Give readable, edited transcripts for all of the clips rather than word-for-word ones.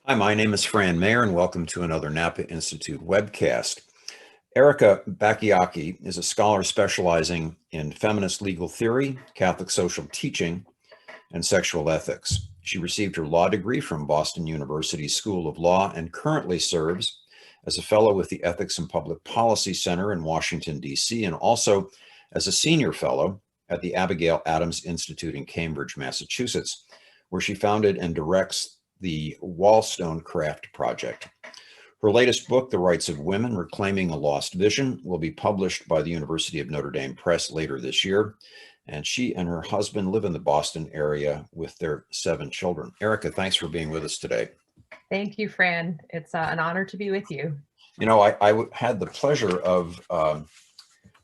Hi, my name is Fran Mayer, and welcome to another Napa Institute webcast. Erika Bachiochi is a scholar specializing in feminist legal theory, Catholic social teaching, and sexual ethics. She received her law degree from Boston University School of Law and currently serves as a fellow with the Ethics and Public Policy Center in Washington, D.C., and also as a senior fellow at the Abigail Adams Institute in Cambridge, Massachusetts, where she founded and directs the Wollstonecraft Project. Her latest book, The Rights of Women, Reclaiming a Lost Vision, will be published by the University of Notre Dame Press later this year. And she and her husband live in the Boston area with their 7 children. Erika, thanks for being with us today. Thank you, Fran. It's an honor to be with you. You know, I had the pleasure of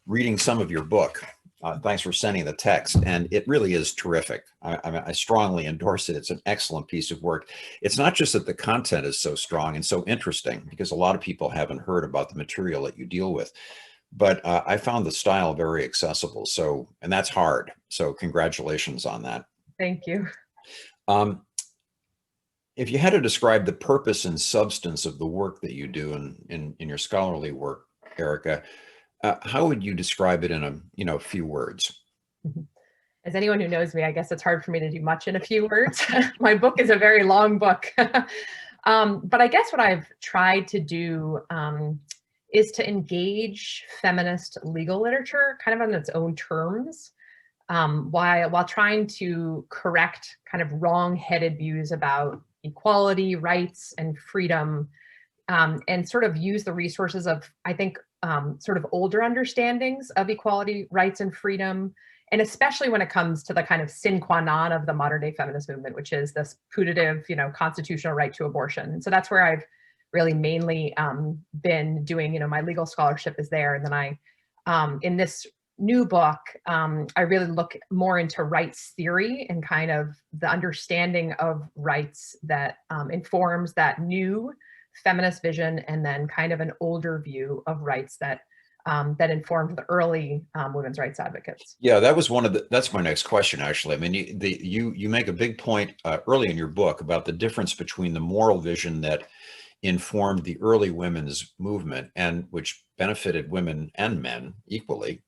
reading some of your book. Thanks for sending the text. And it really is terrific. I strongly endorse it. It's an excellent piece of work. It's not just that the content is so strong and so interesting, because a lot of people haven't heard about the material that you deal with, but I found the style very accessible. So, and that's hard. So congratulations on that. Thank you. If you had to describe the purpose and substance of the work that you do in your scholarly work, Erika, how would you describe it in a few words? As anyone who knows me, I guess it's hard for me to do much in a few words. My book is a very long book. But I guess what I've tried to do is to engage feminist legal literature kind of on its own terms, while trying to correct kind of wrong-headed views about equality, rights, and freedom, and sort of use the resources of, I think, sort of older understandings of equality, rights, and freedom, and especially when it comes to the kind of sine qua non of the modern day feminist movement, which is this putative, constitutional right to abortion. And so that's where I've really mainly been doing, my legal scholarship is there. And then I, in this new book, I really look more into rights theory and kind of the understanding of rights that informs that new feminist vision, and then kind of an older view of rights that that informed the early women's rights advocates. Yeah, that's my next question, actually. I mean, you make a big point early in your book about the difference between the moral vision that informed the early women's movement, and which benefited women and men equally,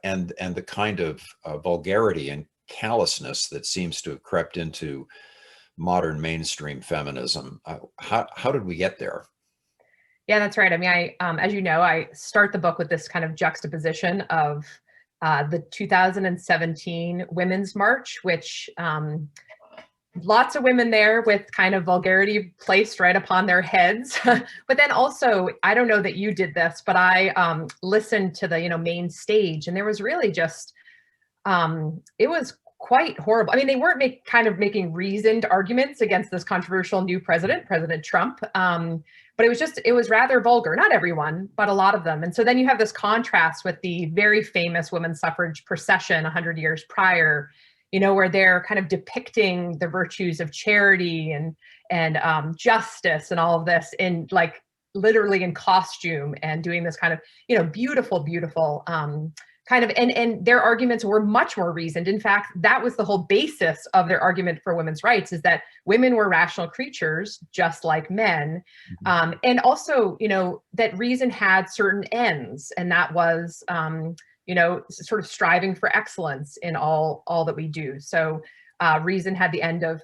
and the kind of vulgarity and callousness that seems to have crept into modern mainstream feminism. How did we get there? Yeah, that's right. I mean, as you know, I start the book with this kind of juxtaposition of the 2017 Women's March, which lots of women there with kind of vulgarity placed right upon their heads. But then also, I don't know that you did this, but I listened to the main stage, and there was really just it was quite horrible. I mean, they weren't kind of making reasoned arguments against this controversial new president, President Trump. But it was rather vulgar. Not everyone, but a lot of them. And so then you have this contrast with the very famous women's suffrage procession 100 years prior, where they're kind of depicting the virtues of charity and justice and all of this in like literally in costume, and doing this kind of, beautiful, beautiful kind of, and their arguments were much more reasoned. In fact, that was the whole basis of their argument for women's rights, is that women were rational creatures just like men. And also, that reason had certain ends, and that was, sort of striving for excellence in all that we do. So reason had the end of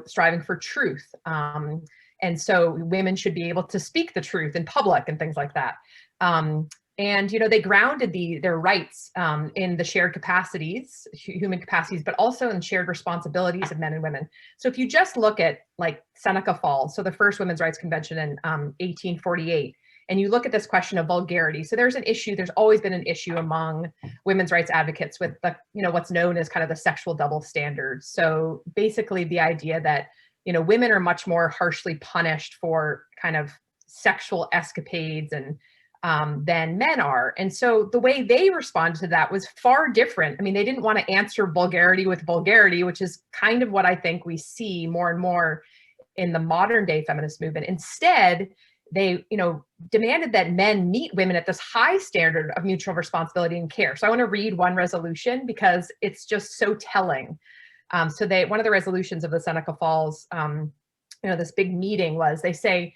striving for truth. And so women should be able to speak the truth in public and things like that. And they grounded their rights in the shared capacities, human capacities, but also in shared responsibilities of men and women. So if you just look at like Seneca Falls, so the first Women's Rights Convention in 1848, and you look at this question of vulgarity, so there's always been an issue among women's rights advocates with the what's known as kind of the sexual double standard. So basically the idea that women are much more harshly punished for kind of sexual escapades and than men are. And so the way they responded to that was far different. I mean, they didn't want to answer vulgarity with vulgarity, which is kind of what I think we see more and more in the modern day feminist movement. Instead, they, demanded that men meet women at this high standard of mutual responsibility and care. So I want to read one resolution because it's just so telling. So one of the resolutions of the Seneca Falls this big meeting was, they say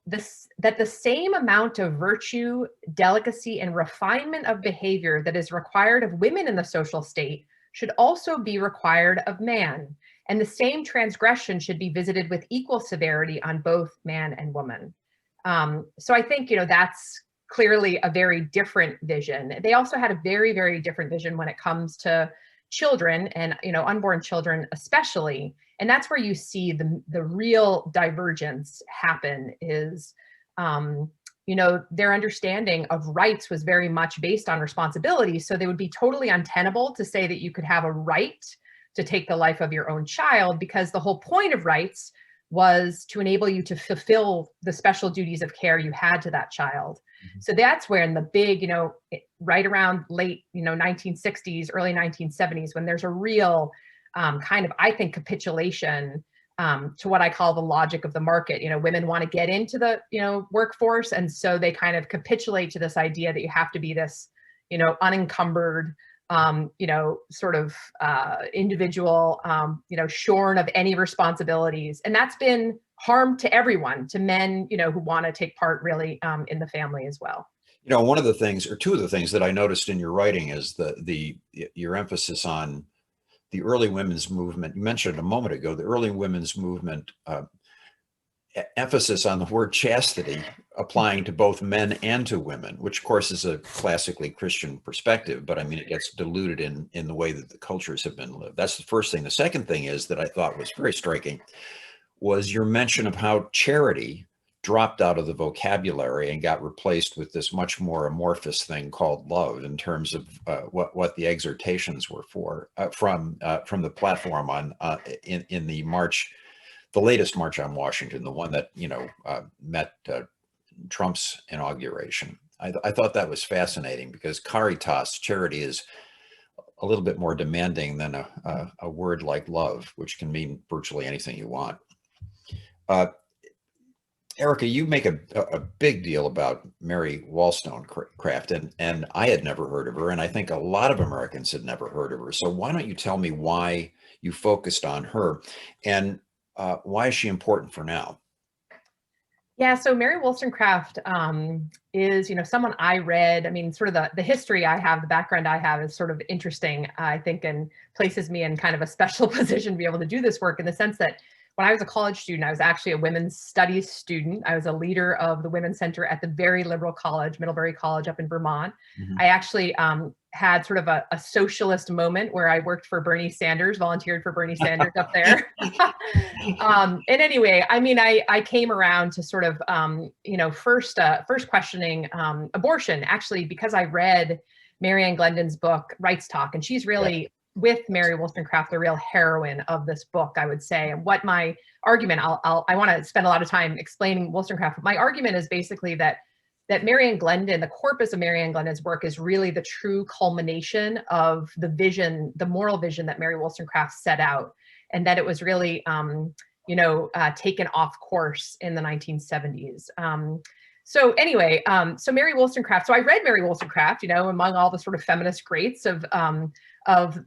that the same amount of virtue, delicacy, and refinement of behavior that is required of women in the social state should also be required of man, and the same transgression should be visited with equal severity on both man and woman. So I think, that's clearly a very different vision. They also had a very, very different vision when it comes to children and, unborn children especially. And that's where you see the real divergence happen is, their understanding of rights was very much based on responsibility. So they would be totally untenable to say that you could have a right to take the life of your own child, because the whole point of rights was to enable you to fulfill the special duties of care you had to that child. Mm-hmm. So that's where in the big, right around late, 1960s, early 1970s, when there's a real kind of, I think, capitulation to what I call the logic of the market. Women want to get into the, workforce. And so they kind of capitulate to this idea that you have to be this, unencumbered, sort of individual, shorn of any responsibilities. And that's been harm to everyone, to men, who want to take part really in the family as well. One of the things, or two of the things that I noticed in your writing is your emphasis on the early women's movement. You mentioned a moment ago, the early women's movement, emphasis on the word chastity applying to both men and to women, which of course is a classically Christian perspective, but I mean, it gets diluted in the way that the cultures have been lived. That's the first thing. The second thing is that I thought was very striking was your mention of how charity dropped out of the vocabulary and got replaced with this much more amorphous thing called love, in terms of what the exhortations were for from the platform on in the march, the latest march on Washington, the one that met Trump's inauguration. I thought that was fascinating, because caritas, charity, is a little bit more demanding than a word like love, which can mean virtually anything you want. Erika, you make a big deal about Mary Wollstonecraft, and I had never heard of her, and I think a lot of Americans had never heard of her. So why don't you tell me why you focused on her, and why is she important for now? Yeah, so Mary Wollstonecraft is, someone I read. I mean, sort of the history I have, the background I have is sort of interesting, I think, and places me in kind of a special position to be able to do this work, in the sense that when I was a college student, I was actually a women's studies student. I was a leader of the Women's Center at the very liberal college, Middlebury College up in Vermont. Mm-hmm. I actually had sort of a socialist moment where I worked for Bernie Sanders, volunteered for Bernie Sanders up there. And anyway, I mean, I came around to sort of, first questioning abortion, actually, because I read Marianne Glendon's book, Rights Talk, and she's really, with Mary Wollstonecraft, the real heroine of this book, I would say. And what my argument, I want to spend a lot of time explaining Wollstonecraft. My argument is basically that Marianne Glendon, the corpus of Marianne Glendon's work, is really the true culmination of the vision, the moral vision that Mary Wollstonecraft set out, and that it was really, taken off course in the 1970s. So anyway, so Mary Wollstonecraft. So I read Mary Wollstonecraft, among all the sort of feminist greats of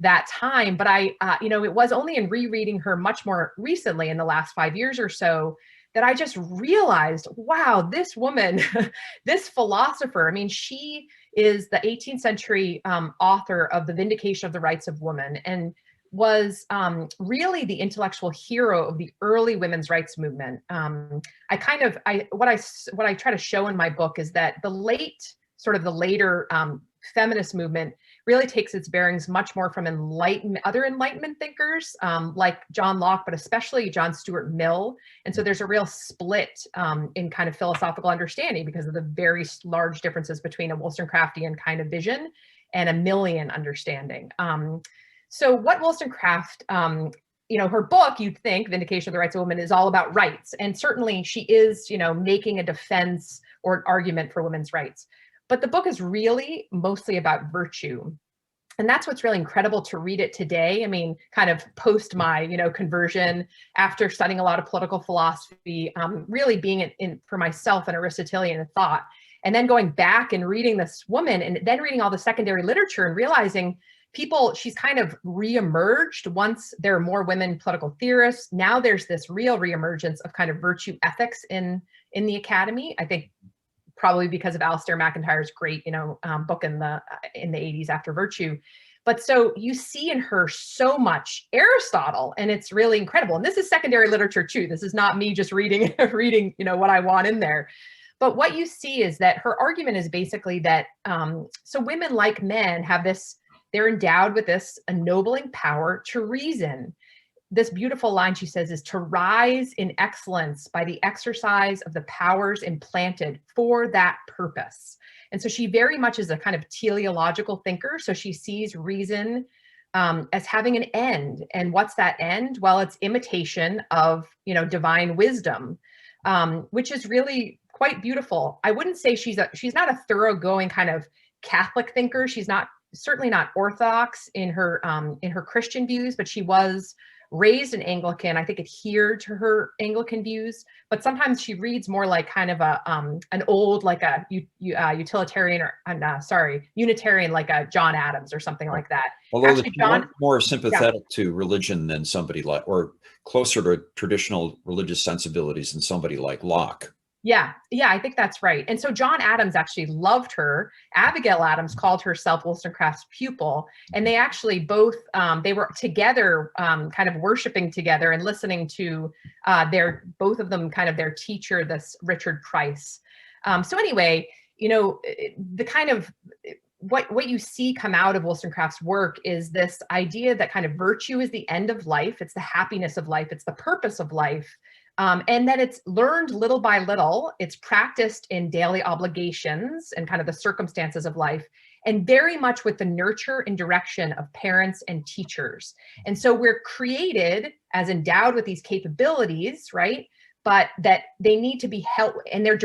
that time. But it was only in rereading her much more recently, in the last 5 years or so, that I just realized, wow, this woman, this philosopher, I mean, she is the 18th century author of The Vindication of the Rights of Woman, and was really the intellectual hero of the early women's rights movement. What I try to show in my book is that the later feminist movement really takes its bearings much more from other Enlightenment thinkers like John Locke, but especially John Stuart Mill. And so there's a real split in kind of philosophical understanding, because of the very large differences between a Wollstonecraftian kind of vision and a Millian understanding. So what Wollstonecraft, her book, you'd think, Vindication of the Rights of Women, is all about rights. And certainly she is, making a defense or an argument for women's rights. But the book is really mostly about virtue. And that's what's really incredible to read it today. I mean, kind of post my, conversion, after studying a lot of political philosophy, really being for myself an Aristotelian thought, and then going back and reading this woman, and then reading all the secondary literature and realizing, she's kind of reemerged once there are more women political theorists. Now there's this real reemergence of kind of virtue ethics in the academy. I think probably because of Alistair MacIntyre's great, book in the 80s, After Virtue. But so you see in her so much Aristotle, and it's really incredible. And this is secondary literature too. This is not me just reading, what I want in there. But what you see is that her argument is basically that, so women like men have this, they're endowed with this ennobling power to reason. This beautiful line she says is to rise in excellence by the exercise of the powers implanted for that purpose. And so she very much is a kind of teleological thinker. So she sees reason as having an end. And what's that end? Well, it's imitation of, divine wisdom, which is really quite beautiful. I wouldn't say she's not a thoroughgoing kind of Catholic thinker. She's certainly not Orthodox in her Christian views, but she was raised an Anglican, I think adhered to her Anglican views, but sometimes she reads more like kind of an old, like a utilitarian Unitarian, like a John Adams or something like that. Although actually, John more sympathetic to religion than somebody like, or closer to traditional religious sensibilities than somebody like Locke. Yeah, I think that's right. And so John Adams actually loved her. Abigail Adams called herself Wollstonecraft's pupil, and they actually both, they were together, kind of worshiping together and listening to both of them kind of their teacher, this Richard Price. So anyway, the kind of, what you see come out of Wollstonecraft's work is this idea that kind of virtue is the end of life. It's the happiness of life. It's the purpose of life. And that it's learned little by little, it's practiced in daily obligations and kind of the circumstances of life, and very much with the nurture and direction of parents and teachers. And so we're created as endowed with these capabilities, right? But that they need to be helped, and they're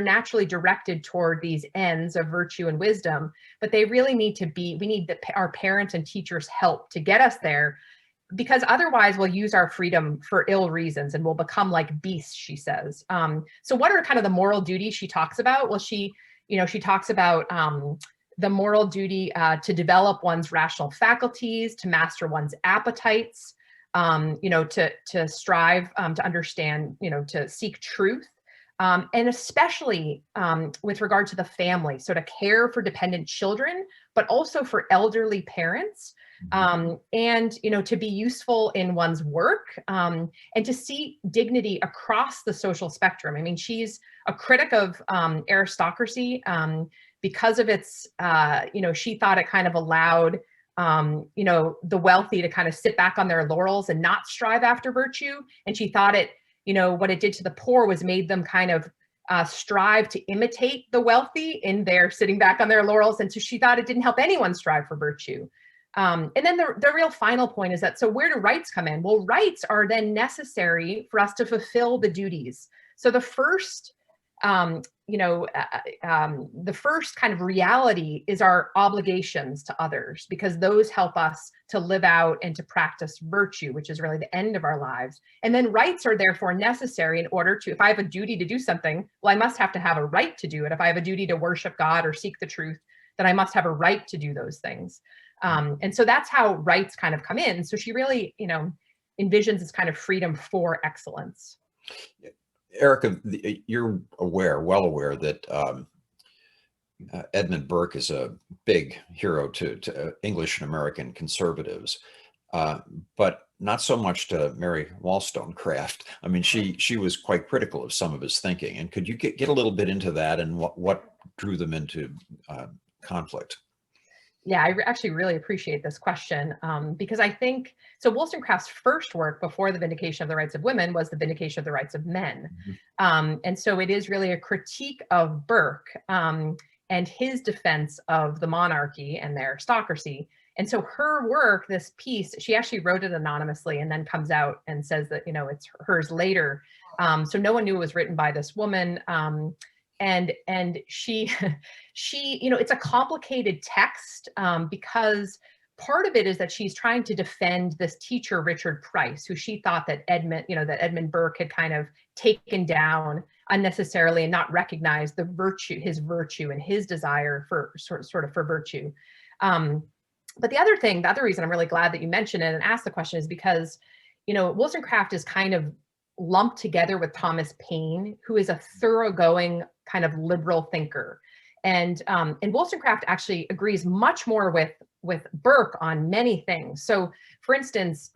naturally directed toward these ends of virtue and wisdom, but they really need to be, we need our parents and teachers' help to get us there, because otherwise we'll use our freedom for ill reasons and we'll become like beasts, she says. So what are kind of the moral duties she talks about? Well, she talks about the moral duty to develop one's rational faculties, to master one's appetites, to strive to understand, to seek truth, and especially with regard to the family. So to care for dependent children, but also for elderly parents, and, to be useful in one's work, and to see dignity across the social spectrum. I mean, she's a critic of aristocracy because of its, she thought it kind of allowed, the wealthy to kind of sit back on their laurels and not strive after virtue. And she thought it, what it did to the poor was made them kind of strive to imitate the wealthy in their sitting back on their laurels. And so she thought it didn't help anyone strive for virtue. And then the real final point is that, so where do rights come in? Well, rights are then necessary for us to fulfill the duties. So the first, the first kind of reality is our obligations to others, because those help us to live out and to practice virtue, which is really the end of our lives. And then rights are therefore necessary in order to, if I have a duty to do something, well, I must have to have a right to do it. If I have a duty to worship God or seek the truth, then I must have a right to do those things. And so that's how rights kind of come in. So she really, envisions this kind of freedom for excellence. Erika, you're well aware that Edmund Burke is a big hero to English and American conservatives, but not so much to Mary Wollstonecraft. I mean, she was quite critical of some of his thinking. And could you get a little bit into that and what drew them into conflict? Yeah, I actually really appreciate this question, because I think, so Wollstonecraft's first work before the Vindication of the Rights of Women was the Vindication of the Rights of Men. Mm-hmm. And so it is really a critique of Burke and his defense of the monarchy and the aristocracy. And so her work, this piece, she actually wrote it anonymously and then comes out and says that, it's hers later. So no one knew it was written by this woman. And she, it's a complicated text because part of it is that she's trying to defend this teacher, Richard Price, who she thought that Edmund Burke had kind of taken down unnecessarily and not recognized his virtue and his desire for sort of for virtue. But the other reason I'm really glad that you mentioned it and asked the question is because, Wollstonecraft is kind of lumped together with Thomas Paine, who is a thoroughgoing kind of liberal thinker. And Wollstonecraft actually agrees much more with Burke on many things. So, for instance,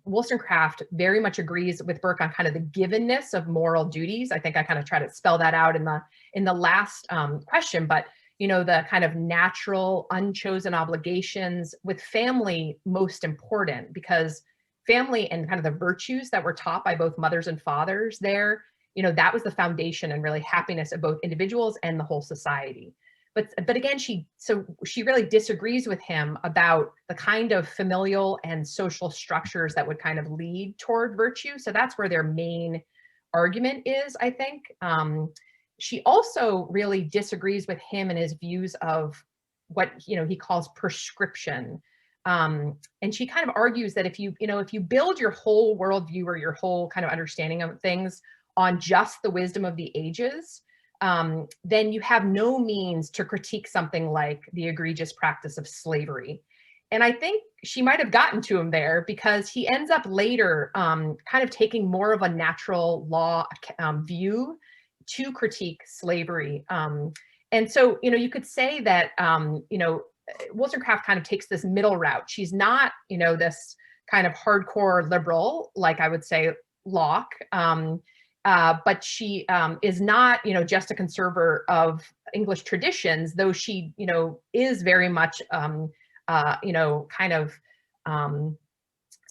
Wollstonecraft very much agrees with Burke on kind of the givenness of moral duties. I think I kind of try to spell that out in the last question, but the kind of natural, unchosen obligations, with family most important, because family and kind of the virtues that were taught by both mothers and fathers there, that was the foundation and really happiness of both individuals and the whole society. But again, she really disagrees with him about the kind of familial and social structures that would kind of lead toward virtue. So that's where their main argument is, I think. She also really disagrees with him and his views of what he calls prescription. And she kind of argues that if you build your whole worldview or your whole kind of understanding of things on just the wisdom of the ages, then you have no means to critique something like the egregious practice of slavery. And I think she might have gotten to him there, because he ends up later kind of taking more of a natural law view to critique slavery. And so, you could say that, Wollstonecraft kind of takes this middle route. She's not, this kind of hardcore liberal, like I would say Locke, but she is not, just a conservator of English traditions, though she, is very much, kind of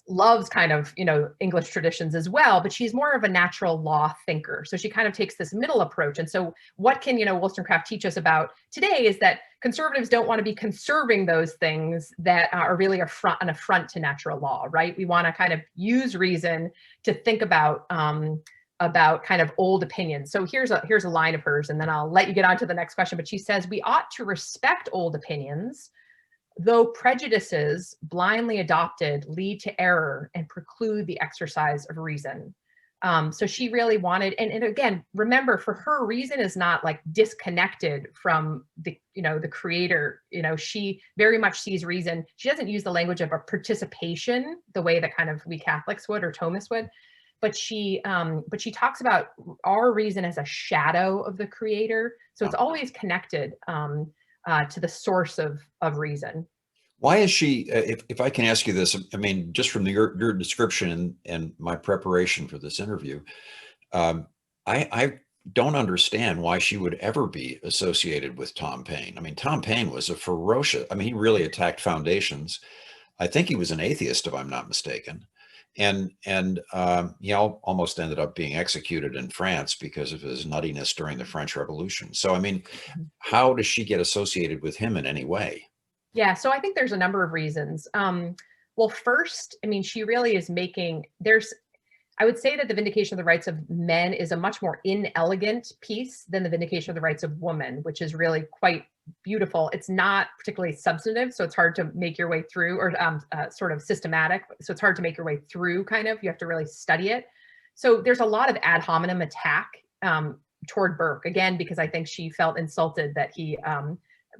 loves kind of, English traditions as well, but she's more of a natural law thinker. So she kind of takes this middle approach. And so what can, Wollstonecraft teach us about today is that conservatives don't want to be conserving those things that are really an affront to natural law, right? We want to kind of use reason to think about kind of old opinions. So here's a line of hers, and then I'll let you get on to the next question. But she says, "We ought to respect old opinions, though prejudices blindly adopted lead to error and preclude the exercise of reason." So she really wanted, and again, remember, for her, reason is not like disconnected from the creator. She very much sees reason. She doesn't use the language of a participation the way that kind of we Catholics would or Thomists would, but she talks about our reason as a shadow of the creator. So it's always connected to the source of reason. Why is she, if I can ask you this, I mean, just from your description and my preparation for this interview, I don't understand why she would ever be associated with Tom Paine. I mean, Tom Paine was he really attacked foundations. I think he was an atheist, if I'm not mistaken. And he almost ended up being executed in France because of his nuttiness during the French Revolution. So, I mean, how does she get associated with him in any way? Yeah, so I think there's a number of reasons. Well, first, I mean, she really is I would say that the Vindication of the Rights of Men is a much more inelegant piece than the Vindication of the Rights of Women, which is really quite beautiful. It's not particularly substantive, so it's hard to make your way through, or sort of systematic. So it's hard to make your way through, kind of. You have to really study it. So there's a lot of ad hominem attack toward Burke, again, because I think she felt insulted that he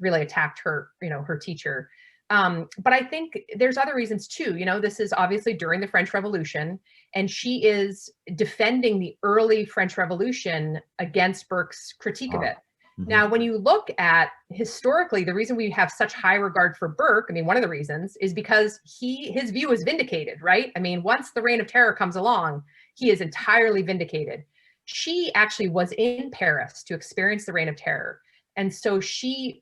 really attacked her, her teacher. But I think there's other reasons too. This is obviously during the French Revolution, and she is defending the early French Revolution against Burke's critique of it. Mm-hmm. Now, when you look at historically, the reason we have such high regard for Burke, I mean, one of the reasons is because his view is vindicated, right? I mean, once the Reign of Terror comes along, he is entirely vindicated. She actually was in Paris to experience the Reign of Terror. And so she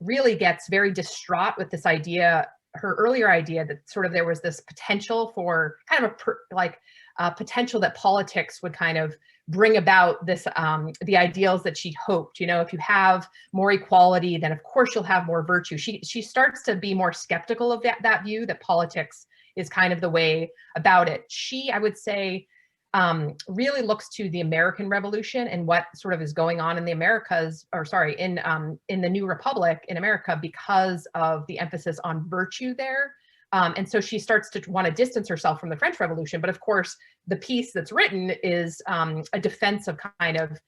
really gets very distraught with this idea, her earlier idea, that sort of there was this potential for kind of potential that politics would kind of bring about this, the ideals that she hoped. If you have more equality, then of course you'll have more virtue. She starts to be more skeptical of that view, that politics is kind of the way about it. She, I would say, really looks to the American Revolution and what sort of is going on in the Americas, in the New Republic in America, because of the emphasis on virtue there. And so she starts to want to distance herself from the French Revolution. But of course, the piece that's written is a defense of kind of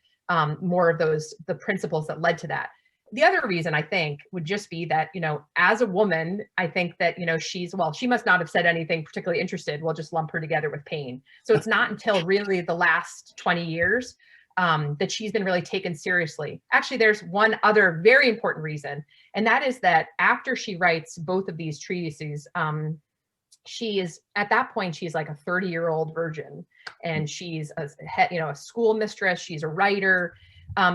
more of the principles that led to that. the other reason I think would just be that, as a woman, I think that, she must not have said anything particularly interested. We'll just lump her together with pain. So it's not until really the last 20 years that she's been really taken seriously. Actually, there's one other very important reason, and that is that after she writes both of these treatises, she is, at that point, she's like a 30-year-old virgin, and she's a school mistress. She's a writer.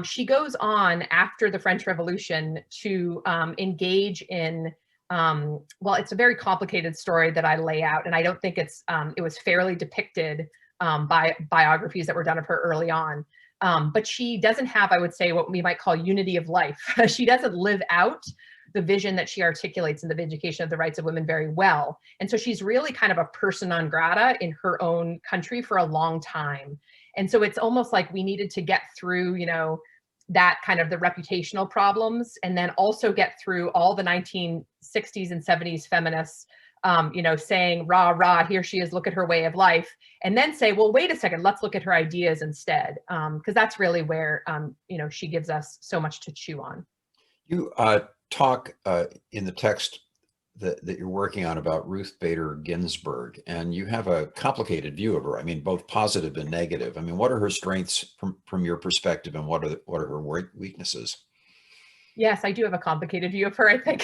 She goes on after the French Revolution to engage in, it's a very complicated story that I lay out, and I don't think it was fairly depicted by biographies that were done of her early on. But she doesn't have, I would say, what we might call unity of life. She doesn't live out the vision that she articulates in the Vindication of the Rights of Women very well. And so she's really kind of a persona non grata in her own country for a long time. And so it's almost like we needed to get through, that kind of the reputational problems, and then also get through all the 1960s and 70s feminists, saying, rah, rah, here she is, look at her way of life, and then say, well, wait a second, let's look at her ideas instead. Because that's really where, she gives us so much to chew on. You talk in the text that you're working on about Ruth Bader Ginsburg, and you have a complicated view of her. I mean, both positive and negative. I mean, what are her strengths from your perspective, and what are her weaknesses? Yes, I do have a complicated view of her, I think.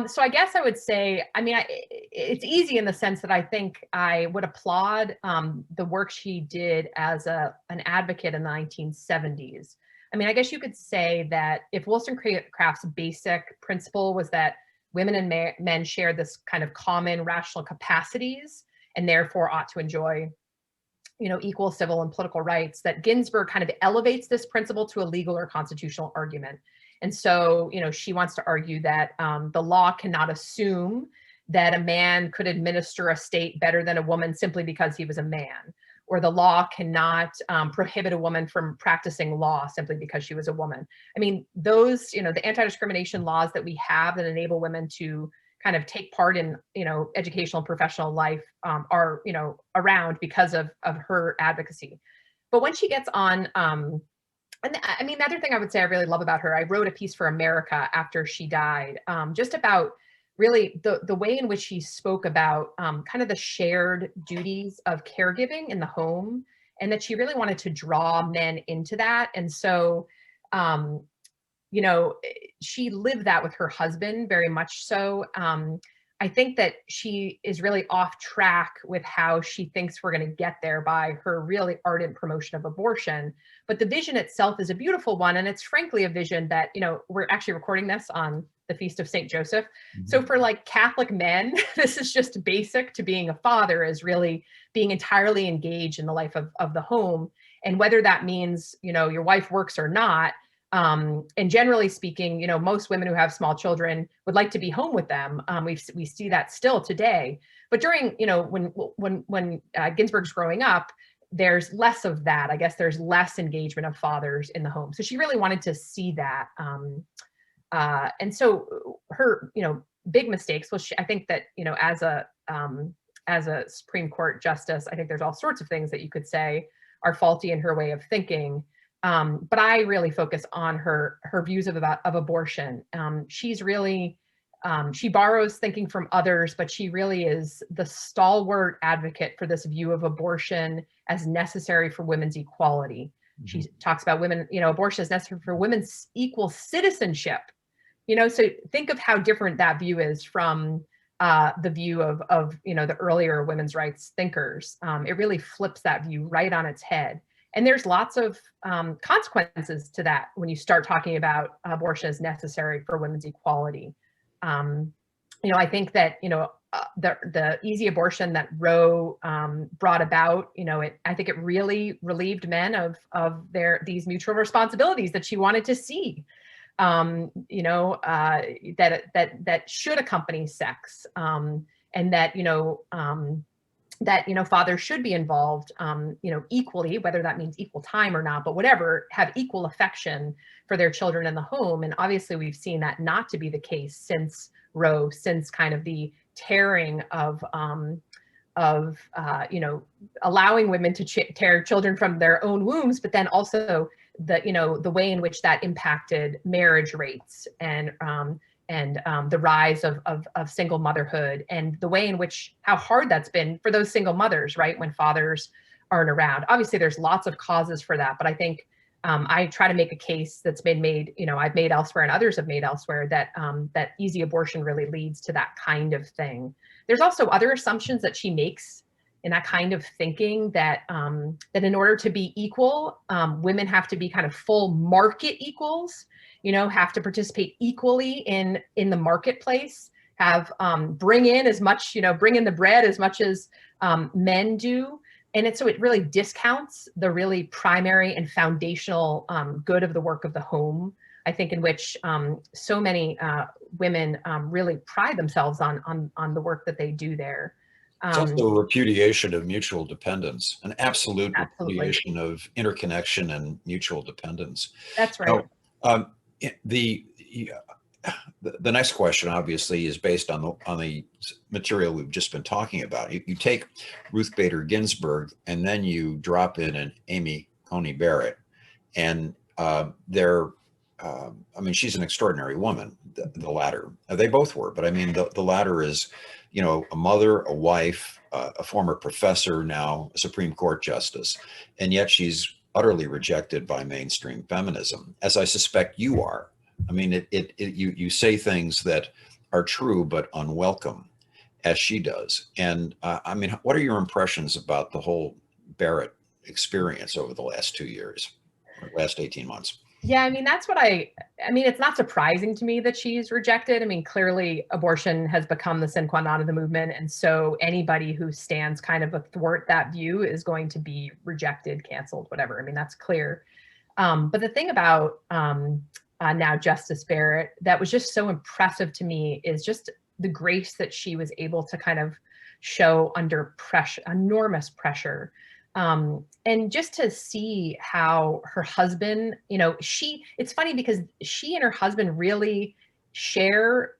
So I guess I would say, it's easy in the sense that I think I would applaud the work she did as an advocate in the 1970s. I guess you could say that if Wollstonecraft's basic principle was that women and men share this kind of common rational capacities and therefore ought to enjoy, equal civil and political rights, that Ginsburg kind of elevates this principle to a legal or constitutional argument. And so, she wants to argue that the law cannot assume that a man could administer a state better than a woman simply because he was a man, or the law cannot prohibit a woman from practicing law simply because she was a woman. Those, the anti-discrimination laws that we have that enable women to kind of take part in, educational and professional life are, around because of her advocacy. But when she gets on, the other thing I would say I really love about her, I wrote a piece for America after she died, just about really the way in which she spoke about kind of the shared duties of caregiving in the home, and that she really wanted to draw men into that. And so, she lived that with her husband very much so. I think that she is really off track with how she thinks we're going to get there by her really ardent promotion of abortion. But the vision itself is a beautiful one. And it's frankly a vision that, we're actually recording this on the Feast of St. Joseph. Mm-hmm. So for like Catholic men, this is just basic to being a father, is really being entirely engaged in the life of the home. And whether that means, your wife works or not, and generally speaking, most women who have small children would like to be home with them. We see that still today. But during, when Ginsburg's growing up, there's less of that. I guess there's less engagement of fathers in the home. So she really wanted to see that. And so her, big mistakes. Well, I think that, as a Supreme Court justice, I think there's all sorts of things that you could say are faulty in her way of thinking. But I really focus on her views of abortion. She's really, she borrows thinking from others, but she really is the stalwart advocate for this view of abortion as necessary for women's equality. Mm-hmm. She talks about women, abortion is necessary for women's equal citizenship. So think of how different that view is from the view of the earlier women's rights thinkers. It really flips that view right on its head. And there's lots of consequences to that when you start talking about abortion as necessary for women's equality. I think that, the easy abortion that Roe brought about, I think it really relieved men of these mutual responsibilities that she wanted to see, that should accompany sex, and that, fathers should be involved, equally, whether that means equal time or not, but whatever, have equal affection for their children in the home. And obviously we've seen that not to be the case since Roe, since kind of the tearing of allowing women to tear children from their own wombs, but then also the way in which that impacted marriage rates and the rise of single motherhood, and the way in which how hard that's been for those single mothers, right, when fathers aren't around. Obviously, there's lots of causes for that, but I think I try to make a case that's been made, I've made elsewhere and others have made elsewhere, that that easy abortion really leads to that kind of thing. There's also other assumptions that she makes in that kind of thinking, that that in order to be equal, women have to be kind of full market equals, have to participate equally in the marketplace, have bring in as much, bring in the bread as much as men do. And so it really discounts the really primary and foundational good of the work of the home, I think, in which so many women really pride themselves on the work that they do there. It's also a repudiation of mutual dependence, an absolute Absolutely. repudiation of interconnection and mutual dependence. That's right. Now, the next question obviously is based on the material we've just been talking about. You take Ruth Bader Ginsburg and then you drop in an Amy Coney Barrett, and I mean, she's an extraordinary woman, the latter. They both were, but I mean, the latter is, a mother, a wife, a former professor, now a Supreme Court justice, and yet she's utterly rejected by mainstream feminism, as I suspect you are. I mean, you say things that are true but unwelcome, as she does. And I mean, what are your impressions about the whole Barrett experience over the last 2 years, or last 18 months? Yeah, I mean, that's what I mean, it's not surprising to me that she's rejected. I mean, clearly abortion has become the sine qua non of the movement. And so anybody who stands kind of athwart that view is going to be rejected, canceled, whatever. I mean, that's clear. But the thing about now Justice Barrett that was just so impressive to me is just the grace that she was able to kind of show under pressure, enormous pressure. And just to see how her husband, it's funny because she and her husband really share,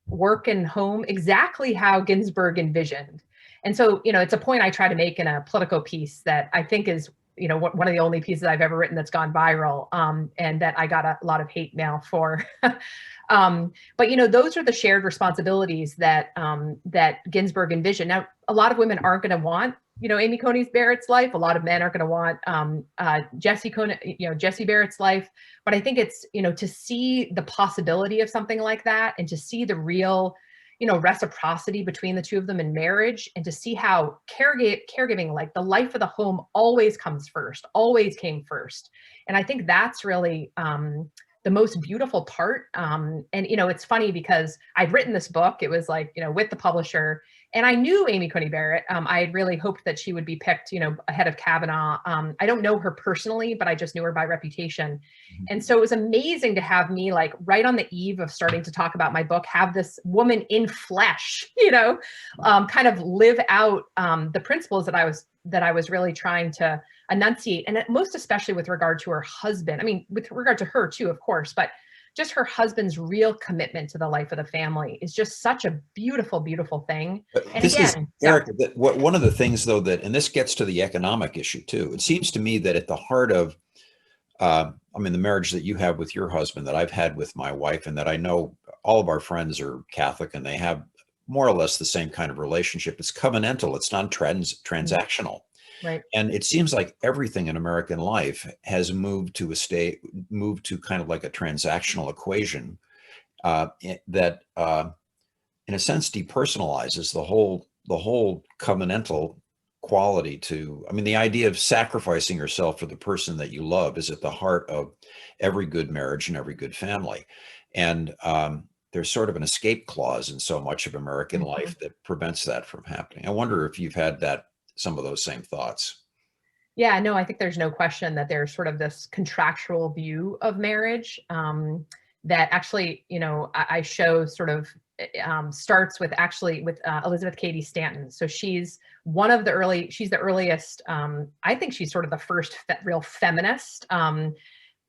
work and home exactly how Ginsburg envisioned. And so, it's a point I try to make in a Politico piece that I think is, one of the only pieces I've ever written that's gone viral, and that I got a lot of hate mail for. But those are the shared responsibilities that that Ginsburg envisioned. Now, a lot of women aren't going to want, Amy Coney Barrett's life. A lot of men aren't going to want Jesse Barrett's life. But I think it's, to see the possibility of something like that, and to see the real, reciprocity between the two of them in marriage, and to see how caregiving, like the life of the home, always comes first, always came first. And I think that's really the most beautiful part. And, it's funny because I'd written this book. It was like, with the publisher, and I knew Amy Coney Barrett. I had really hoped that she would be picked, ahead of Kavanaugh. I don't know her personally, but I just knew her by reputation. Mm-hmm. And so it was amazing to have me, like, right on the eve of starting to talk about my book, have this woman in flesh, kind of live out the principles that I was really trying to enunciate, and most especially with regard to her husband. I mean, with regard to her too, of course, but just her husband's real commitment to the life of the family is just such a beautiful, beauul thing. And this again, is, Erika, one of the things, though, that, and this gets to the economic issue too. It seems to me that at the heart of, I mean, the marriage that you have with your husband, that I've had with my wife, and that I know all of our friends are Catholic, and they have more or less the same kind of relationship. It's covenantal. It's not transactional. Right. And it seems like everything in American life has moved to kind of like a transactional equation that, in a sense, depersonalizes the whole covenantal quality to, I mean, the idea of sacrificing yourself for the person that you love is at the heart of every good marriage and every good family. And there's sort of an escape clause in so much of American life that prevents that from happening. I wonder if you've had some of those same thoughts. Yeah, no, I think there's no question that there's sort of this contractual view of marriage that actually, I show sort of starts with Elizabeth Cady Stanton. So she's the earliest, I think she's sort of the first real feminist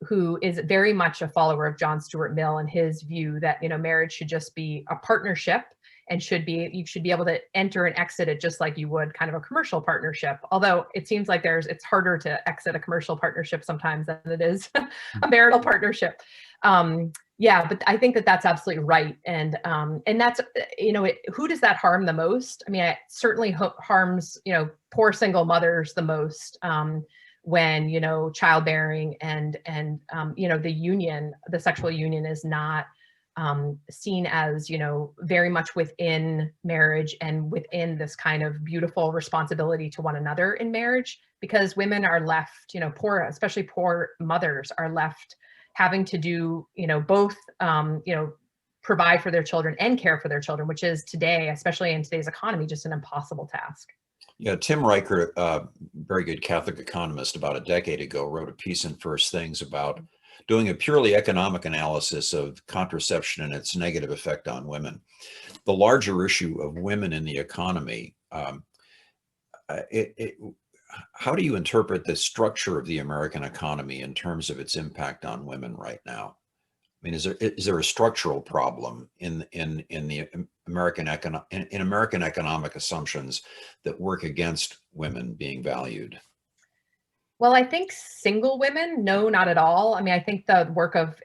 who is very much a follower of John Stuart Mill and his view that, marriage should just be a partnership, and you should be able to enter and exit it just like you would kind of a commercial partnership. Although it seems like it's harder to exit a commercial partnership sometimes than it is a marital partnership. Yeah, but I think that that's absolutely right. And that's, who does that harm the most? I mean, it certainly harms, poor single mothers the most, when, childbearing and the sexual union is not seen as, very much within marriage and within this kind of beautiful responsibility to one another in marriage, because women are left, especially poor mothers are left having to do, both, provide for their children and care for their children, which is today, especially in today's economy, just an impossible task. Yeah, Tim Riker, very good Catholic economist, about a decade ago, wrote a piece in First Things about doing a purely economic analysis of contraception and its negative effect on women. The larger issue of women in the economy, how do you interpret the structure of the American economy in terms of its impact on women right now? I mean, is there a structural problem in the American economic assumptions that work against women being valued? Well, I think single women, no, not at all. I mean, I think the work of,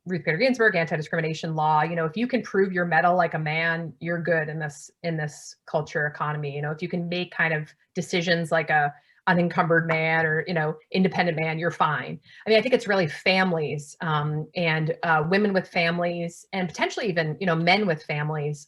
Ruth Bader Ginsburg, anti-discrimination law, if you can prove your mettle like a man, you're good in this culture economy. If you can make kind of decisions like a unencumbered man or, independent man, you're fine. I mean, I think it's really families, and women with families, and potentially even, men with families,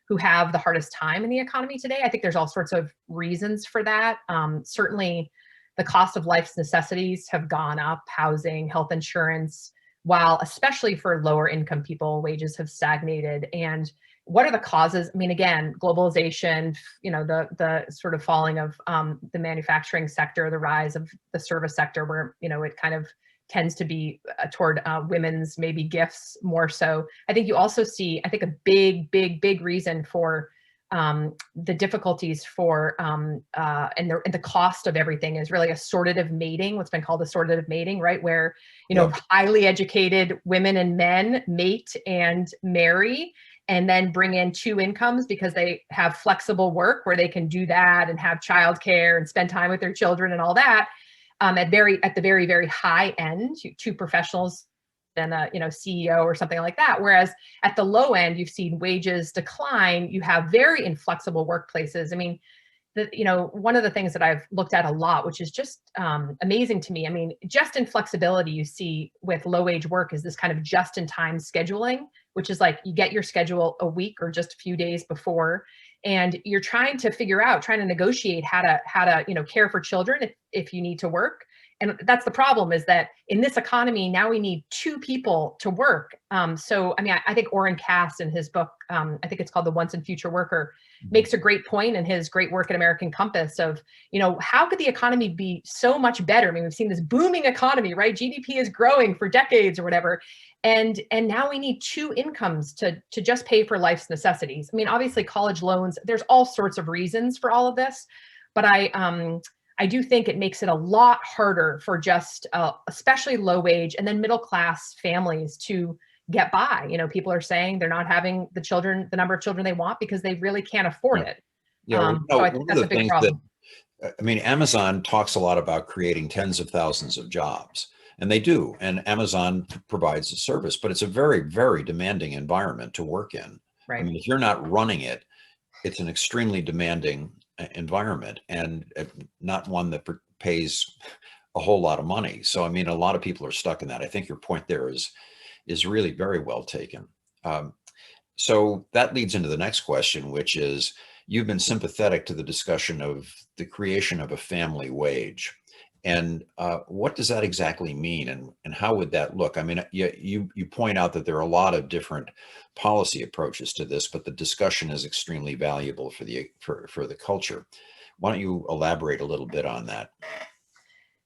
who have the hardest time in the economy today. I think there's all sorts of reasons for that. Certainly, the cost of life's necessities have gone up: housing, health insurance, while especially for lower income people, wages have stagnated. And what are the causes? I mean, again, globalization, the sort of falling of the manufacturing sector, the rise of the service sector, where, it kind of tends to be toward women's maybe gifts more so. I think you also see, I think a big reason for the difficulties for and the cost of everything is really assortative mating, what's been called assortative mating, right? Where, Yep. highly educated women and men mate and marry and then bring in two incomes because they have flexible work where they can do that and have childcare and spend time with their children and all that. At the very high end, two professionals and a CEO or something like that. Whereas at the low end, you've seen wages decline. You have very inflexible workplaces. I mean, one of the things that I've looked at a lot, which is just amazing to me. I mean, just in flexibility you see with low wage work is this kind of just in time scheduling, which is like you get your schedule a week or just a few days before, and you're trying to negotiate how to care for children if you need to work. And that's the problem, is that in this economy, now we need two people to work. So, I mean, I think Orrin Cass in his book, I think it's called The Once and Future Worker, makes a great point in his great work at American Compass of, how could the economy be so much better? I mean, we've seen this booming economy, right? GDP is growing for decades or whatever. And now we need two incomes to just pay for life's necessities. I mean, obviously college loans, there's all sorts of reasons for all of this, but I do think it makes it a lot harder for just especially low wage and then middle class families to get by. People are saying they're not having the number of children they want because they really can't afford it. Yeah, So I think that's a big problem. I mean, Amazon talks a lot about creating tens of thousands of jobs, and they do. And Amazon provides a service, but it's a very, very demanding environment to work in. Right. I mean, if you're not running it, it's an extremely demanding environment, and not one that pays a whole lot of money. So, I mean, a lot of people are stuck in that. I think your point there is really very well taken. So that leads into the next question, which is, you've been sympathetic to the discussion of the creation of a family wage. And what does that exactly mean, and how would that look? I mean, you point out that there are a lot of different policy approaches to this, but the discussion is extremely valuable for the culture. Why don't you elaborate a little bit on that?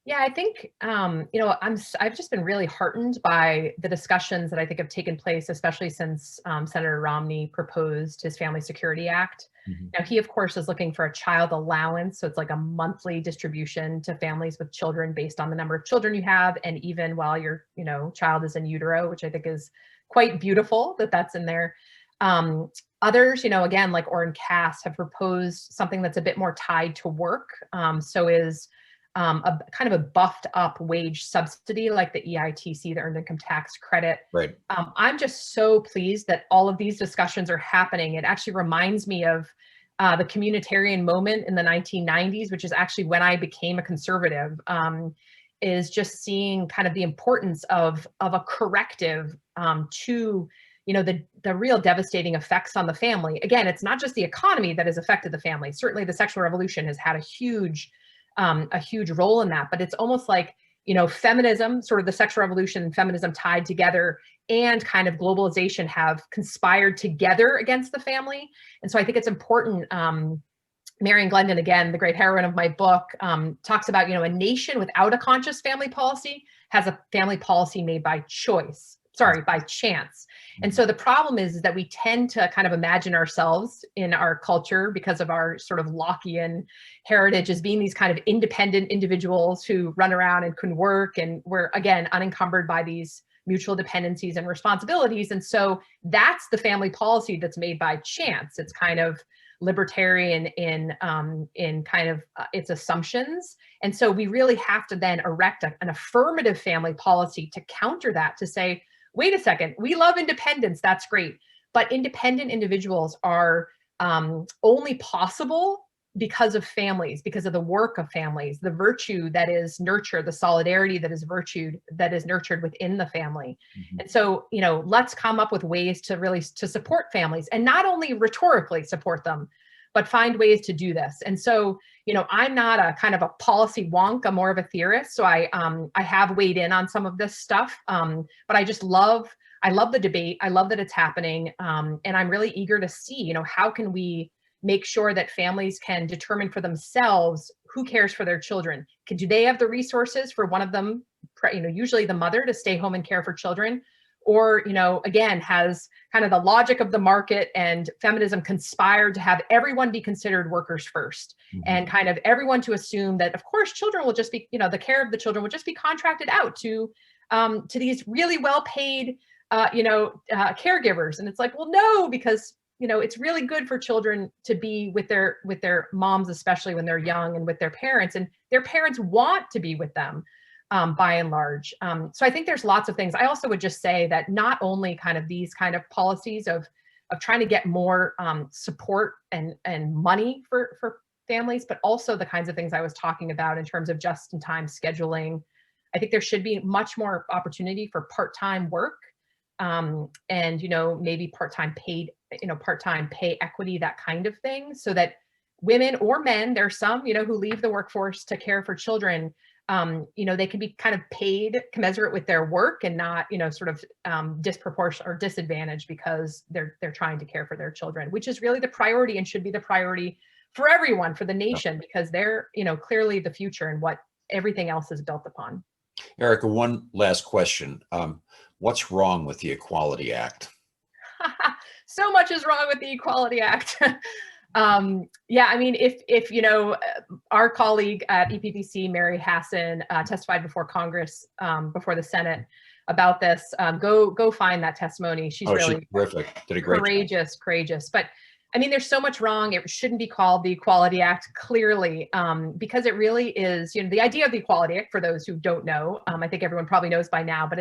Yeah, I think I've just been really heartened by the discussions that I think have taken place, especially since Senator Romney proposed his Family Security Act. Mhm. Now, he, of course, is looking for a child allowance. So it's like a monthly distribution to families with children based on the number of children you have, and even while your child is in utero, which I think is quite beautiful that that's in there. Others, again, like Orrin Cass, have proposed something that's a bit more tied to work. So is a kind of a buffed up wage subsidy like the EITC, the Earned Income Tax Credit. Right. I'm just so pleased that all of these discussions are happening. It actually reminds me of the communitarian moment in the 1990s, which is actually when I became a conservative, is just seeing kind of the importance of a corrective to the real devastating effects on the family. Again, it's not just the economy that has affected the family. Certainly the sexual revolution has had a huge role in that, but it's almost like, feminism, sort of the sexual revolution and feminism tied together, and kind of globalization have conspired together against the family. And so I think it's important. Marion Glendon, again, the great heroine of my book, talks about, a nation without a conscious family policy has a family policy made by by chance. And so the problem is that we tend to kind of imagine ourselves in our culture, because of our sort of Lockean heritage, as being these kind of independent individuals who run around and can work, and we're, again, unencumbered by these mutual dependencies and responsibilities. And so that's the family policy that's made by chance. It's kind of libertarian in kind of its assumptions. And so we really have to then erect an affirmative family policy to counter that, to say, wait a second, we love independence, that's great, but independent individuals are only possible because of families, because of the work of families, the virtue that is nurtured, the solidarity that is nurtured within the family. Mm-hmm. And so, let's come up with ways to support families, and not only rhetorically support them, but find ways to do this. And so, I'm not a kind of a policy wonk, I'm more of a theorist. So I have weighed in on some of this stuff, but I love the debate. I love that it's happening. And I'm really eager to see, how can we make sure that families can determine for themselves who cares for their children. Do they have the resources for one of them, usually the mother, to stay home and care for children? Or, again, has kind of the logic of the market and feminism conspired to have everyone be considered workers first, mm-hmm. and kind of everyone to assume that, of course, children will just be, the care of the children will just be contracted out to these really well-paid, caregivers. And it's like, well, no, because it's really good for children to be with their moms, especially when they're young, and with their parents, and their parents want to be with them, by and large. So I think there's lots of things. I also would just say that not only kind of these kind of policies of trying to get more support and money for families, but also the kinds of things I was talking about in terms of just-in-time scheduling. I think there should be much more opportunity for part-time work, and maybe part-time pay equity, that kind of thing, so that women or men, there's some, who leave the workforce to care for children, they can be kind of paid commensurate with their work, and not, sort of disproportionate or disadvantaged because they're trying to care for their children, which is really the priority, and should be the priority for everyone, for the nation, because they're, clearly the future and what everything else is built upon. Erika, one last question. What's wrong with the Equality Act? So much is wrong with the Equality Act. Yeah, I mean, if our colleague at EPPC, Mary Hassan, testified before Congress, before the Senate, about this, go find that testimony. She's really terrific. Did a great job. Courageous. But I mean, there's so much wrong. It shouldn't be called the Equality Act, clearly, because it really is, the idea of the Equality Act, for those who don't know, I think everyone probably knows by now, but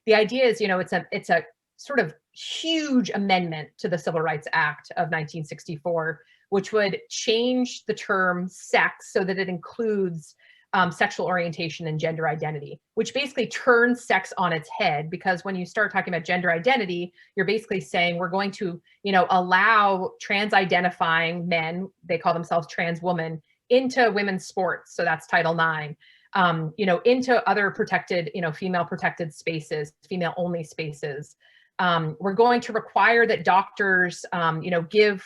the idea is, it's a sort of huge amendment to the Civil Rights Act of 1964, which would change the term sex so that it includes sexual orientation and gender identity, which basically turns sex on its head. Because when you start talking about gender identity, you're basically saying we're going to, allow trans-identifying men, they call themselves trans women, into women's sports. So that's Title IX. Into other protected, female protected spaces, female only spaces. We're going to require that doctors, give,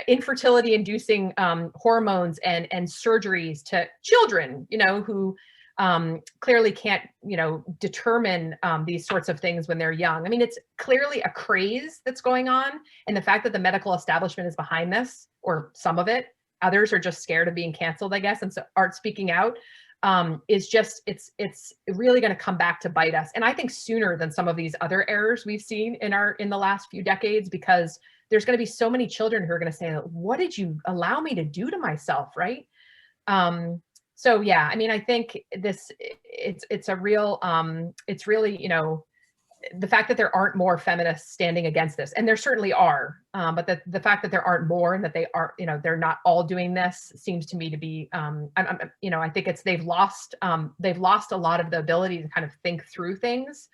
infertility inducing hormones and surgeries to children, who clearly can't, determine these sorts of things when they're young. I mean, it's clearly a craze that's going on. And the fact that the medical establishment is behind this, or some of it, others are just scared of being canceled, I guess, and so aren't speaking out. is just, it's really going to come back to bite us. And I think sooner than some of these other errors we've seen in the last few decades, because there's going to be so many children who are going to say, what did you allow me to do to myself? Right. So yeah, I mean, I think it's a real, it's really, the fact that there aren't more feminists standing against this, and there certainly are, but the fact that there aren't more, and that they are, they're not all doing this, seems to me to be, I think they've lost a lot of the ability to kind of think through things,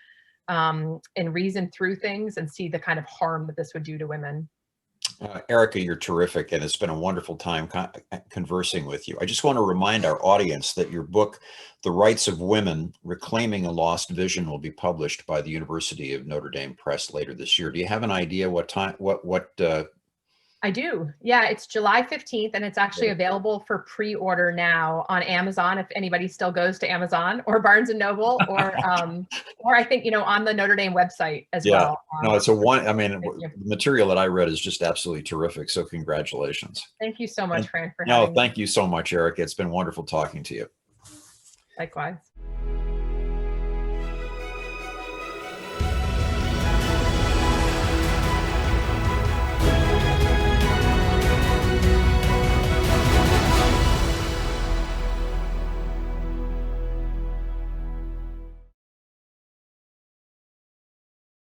and reason through things, and see the kind of harm that this would do to women. Erika, you're terrific, and it's been a wonderful time conversing with you. I just want to remind our audience that your book, The Rights of Women, Reclaiming a Lost Vision, will be published by the University of Notre Dame Press later this year. Do you have an idea what time, I do. Yeah, it's July 15th, and it's actually available for pre-order now on Amazon, if anybody still goes to Amazon or Barnes and Noble, or I think, on the Notre Dame website as well. No, it's the material that I read is just absolutely terrific. So congratulations. Thank you so much, Fran, for having me. Thank you so much, Erika. It's been wonderful talking to you. Likewise.